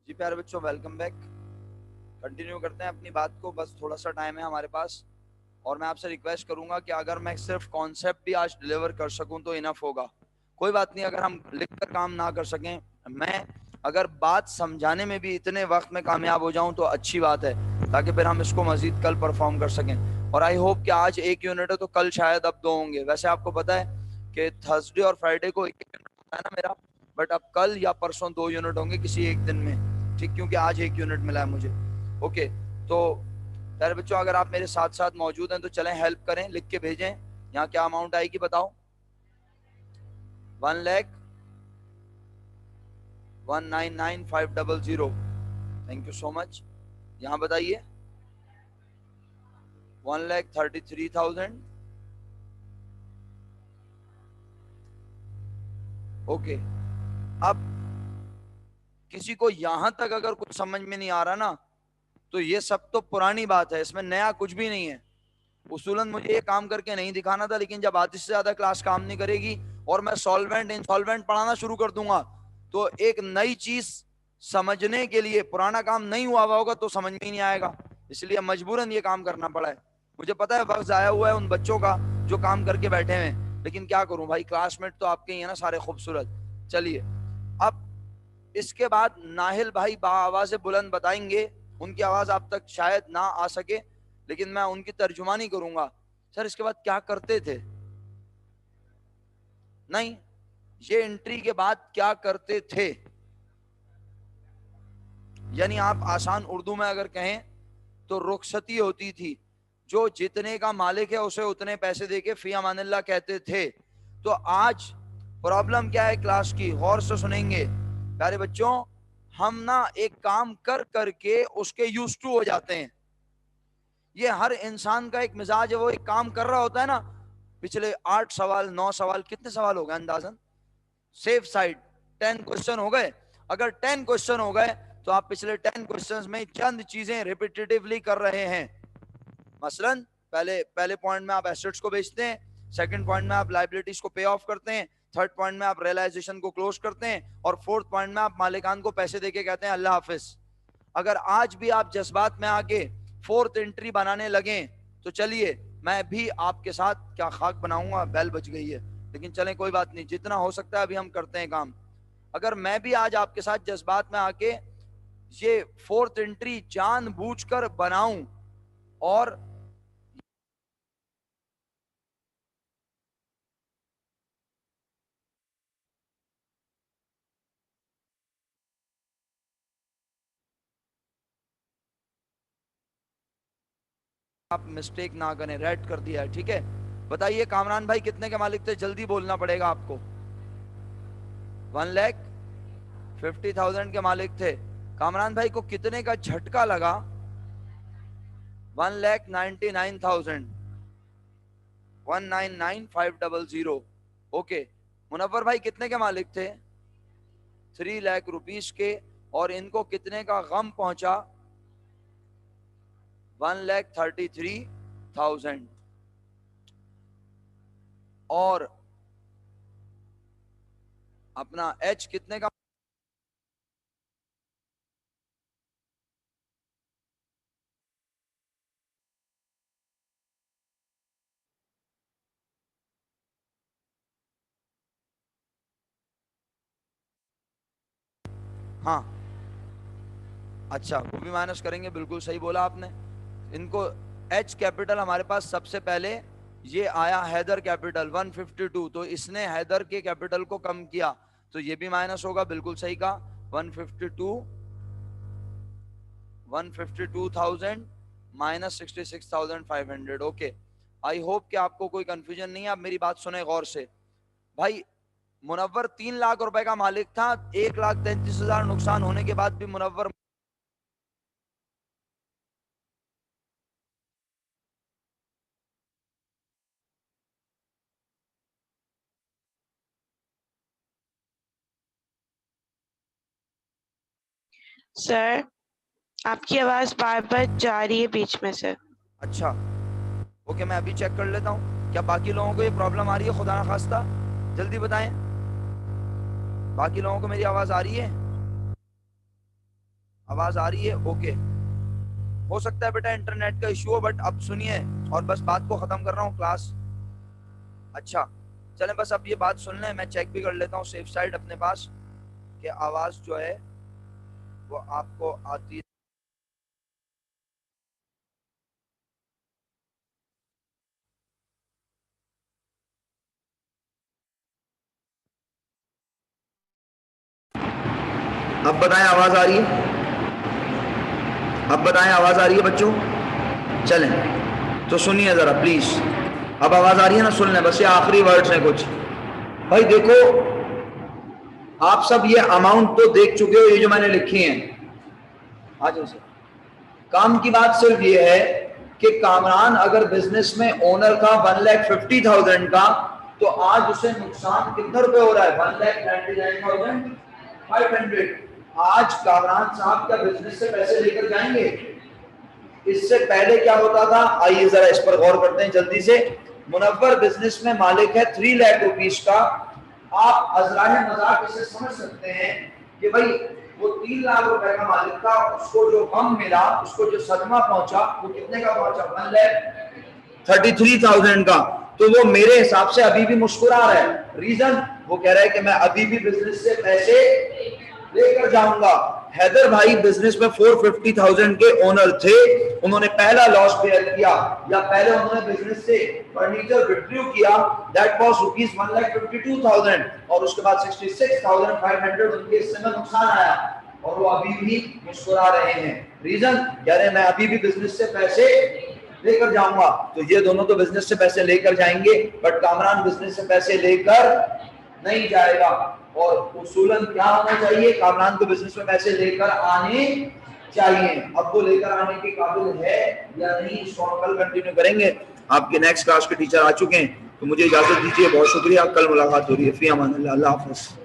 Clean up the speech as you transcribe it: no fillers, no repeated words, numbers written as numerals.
जी प्यारे बच्चों, welcome back. Continue करते हैं अपनी बात को, बस थोड़ा सा टाइम है हमारे पास। और मैं आपसे रिक्वेस्ट करूंगा कि अगर मैं सिर्फ कॉन्सेप्ट भी आज डिलीवर कर सकूं तो इनफ होगा। कोई बात नहीं, अगर हम लिखकर काम ना कर सकें, मैं अगर बात समझाने में भी इतने वक्त में कामयाब हो जाऊं तो अच्छी बात है, ताकि फिर हम इसको मजीद कल परफॉर्म कर सकें। और आई होप कि आज एक यूनिट है तो कल शायद अब 2 होंगे। वैसे आपको पता है कि थर्सडे और फ्राइडे को एक यूनिट होता है ना मेरा, बट अब कल या परसों 2 यूनिट होंगे किसी एक दिन में, ठीक, क्योंकि आज एक यूनिट मिला है मुझे। ओके, तो प्यारे बच्चों, अगर आप मेरे साथ साथ मौजूद हैं तो चलें हेल्प करें, लिख के भेजें। यहाँ क्या अमाउंट आएगी बताओ? 1,19,500। Thank you so much. यहाँ बताइए 1,33,000। ओके, अब किसी को यहाँ तक अगर कुछ समझ में नहीं आ रहा ना, तो ये सब तो पुरानी बात है, इसमें नया कुछ भी नहीं है। उसूलन मुझे ये काम करके नहीं दिखाना था, लेकिन जब आधी से ज्यादा क्लास काम नहीं करेगी और मैं सॉल्वेंट इंसॉल्वेंट पढ़ाना शुरू कर दूंगा, तो एक नई चीज समझने के लिए पुराना काम नहीं हुआ होगा तो समझ में ही नहीं आएगा। इसलिए मजबूरन ये काम करना पड़ा है। मुझे पता है वक्त जाया हुआ है उन बच्चों का जो काम करके बैठे हुए हैं, लेकिन क्या करूं भाई, क्लासमेट तो आपके ही है ना सारे खूबसूरत। चलिए, अब इसके बाद नाहिल भाई आवाज बुलंद बताएंगे। उनकी आवाज आप तक शायद ना आ सके, लेकिन मैं उनकी तर्जुमानी करूंगा। सर इसके बाद क्या करते थे? नहीं, ये एंट्री के बाद क्या करते थे, यानी आप आसान उर्दू में अगर कहें तो रुखसती होती थी। जो जितने का मालिक है उसे उतने पैसे देके फी अमानिल्लाह कहते थे। तो आज प्रॉब्लम क्या है क्लास की, गौर से सुनेंगे प्यारे बच्चों। हम ना एक काम कर करके उसके यूज टू हो जाते हैं। ये हर इंसान का एक मिजाज है, वो एक काम कर रहा होता है ना। पिछले 8 सवाल 9 सवाल, कितने सवाल हो गए अंदाजन? सेफ साइड 10 क्वेश्चन हो गए। अगर 10 क्वेश्चन हो गए तो आप पिछले 10 क्वेश्चन में चंद चीजें रिपीटेटिवली कर रहे हैं। मसलन पहले पहले पॉइंट में आप एसेट्स को बेचते हैं, सेकंड पॉइंट में आप लाइबिलिटीज को पे ऑफ करते हैं, थर्ड पॉइंट में आप रियलाइजेशन को क्लोज करते हैं, और फोर्थ पॉइंट में आप मालिकान को पैसे देके कहते हैं अल्लाह हाफिज। अगर आज भी आप जज्बात में आके फोर्थ एंट्री बनाने लगे तो चलिए, मैं भी आपके साथ क्या खाक बनाऊंगा। बेल बज गई है, लेकिन चलें कोई बात नहीं, जितना हो सकता है अभी हम करते हैं काम। अगर मैं भी आज आपके साथ जज्बात में आके ये फोर्थ एंट्री जानबूझकर बनाऊं और आप मिस्टेक ना करें, रेड कर दिया है, ठीक है। बताइए कामरान भाई कितने के मालिक थे, जल्दी बोलना पड़ेगा आपको। 1,50,000 के मालिक थे। कामरान भाई को कितने का झटका लगा? 1,99,000, 1,99,500। ओके, मुनव्वर भाई कितने के मालिक थे? 3 लाख रुपीस के। और इनको कितने का गम पहुंचा? 1,33,000। और अपना एच कितने का? हाँ, अच्छा, वो भी माइनस करेंगे, बिल्कुल सही बोला आपने। इनको एच कैपिटल हमारे पास सबसे पहले ये आया हैदर कैपिटल 152, तो इसने हैदर के कैपिटल को कम किया, तो ये भी माइनस होगा, बिल्कुल सही कहा। 152,000 माइनस 66,500। ओके, आई होप कि आपको कोई कंफ्यूजन नहीं है। आप मेरी बात सुने गौर से भाई। मुनव्वर 3 लाख रुपए का मालिक था, 1,33,000 नुकसान होने के बाद भी मुनव्वर। सर, आपकी आवाज बार बार जा रही है बीच में से। अच्छा, ओके, मैं अभी चेक कर लेता हूँ। क्या बाकी लोगों को ये प्रॉब्लम आ रही है? खुदा ना खास्ता जल्दी बताएं, बाकी लोगों को मेरी आवाज आ रही है? आवाज आ रही है? ओके। हो सकता है बेटा इंटरनेट का इश्यू हो, बट अब सुनिए और बस बात को खत्म कर रहा हूँ क्लास। अच्छा चलें, बस अब ये बात सुन लें, मैं चेक भी कर लेता हूँ सेफ साइड अपने पास कि आवाज जो है वो आपको आती है। अब बताएं आवाज आ रही है? अब बताएं आवाज आ रही है बच्चों? चलें तो सुनिए जरा प्लीज। अब आवाज आ रही है ना? सुन लें, बस ये आखिरी वर्ड्स हैं कुछ। भाई देखो, आप सब ये अमाउंट तो देख चुके हो, ये जो मैंने लिखी हैं। आज काम की बात सिर्फ ये है कि कामरान अगर बिजनेस में ओनर का 1,50,000 का, तो आज उसे नुकसान कितने रुपए हो रहा है? 1,99,500। आज कामरान साहब क्या बिजनेस से पैसे लेकर जाएंगे? इससे पहले क्या होता था? आइए जरा इस पर गौर करते हैं जल्दी से। मुनव्वर बिजनेस में मालिक है 3 लाख रुपीस का। आप अजराह मजाक इसे समझ सकते हैं कि भाई वो 3 लाख रुपए का मालिक था, उसको जो गम मिला, उसको जो सदमा पहुंचा, वो कितने का पहुंचा? 1,33,000 का। तो वो मेरे हिसाब से अभी भी मुस्कुरा रहा है। रीजन? वो कह रहा है कि मैं अभी भी बिजनेस से पैसे लेकर जाऊंगा। हैदर भाई बिजनेस में 450,000 के ओनर थे, उन्होंने पहला लॉस बेयर किया, या पहले उन्होंने बिजनेस से फर्नीचर विड्रू किया, दैट वाज ₹1,52,000, और उसके बाद 66,500 उनके हिस्से में नुकसान आया, और वो अभी भी मुस्कुरा रहे हैं। रीजन? कह रहे हैं मैं अभी भी बिजनेस से पैसे लेकर जाऊंगा। तो ये दोनों तो बिजनेस से पैसे लेकर जाएंगे, बट कामरान बिजनेस से पैसे लेकर नहीं जाएगा। और उसूलन क्या होना चाहिए? कामरान को बिजनेस में पैसे लेकर आने चाहिए। अब वो लेकर आने के काबिल है या नहीं, इसको हम कल कंटिन्यू करेंगे। आपके नेक्स्ट क्लास के टीचर आ चुके हैं, तो मुझे इजाजत दीजिए। बहुत शुक्रिया, कल मुलाकात हो रही है। फी अमान अल्लाह, अल्लाह हाफ़िज़।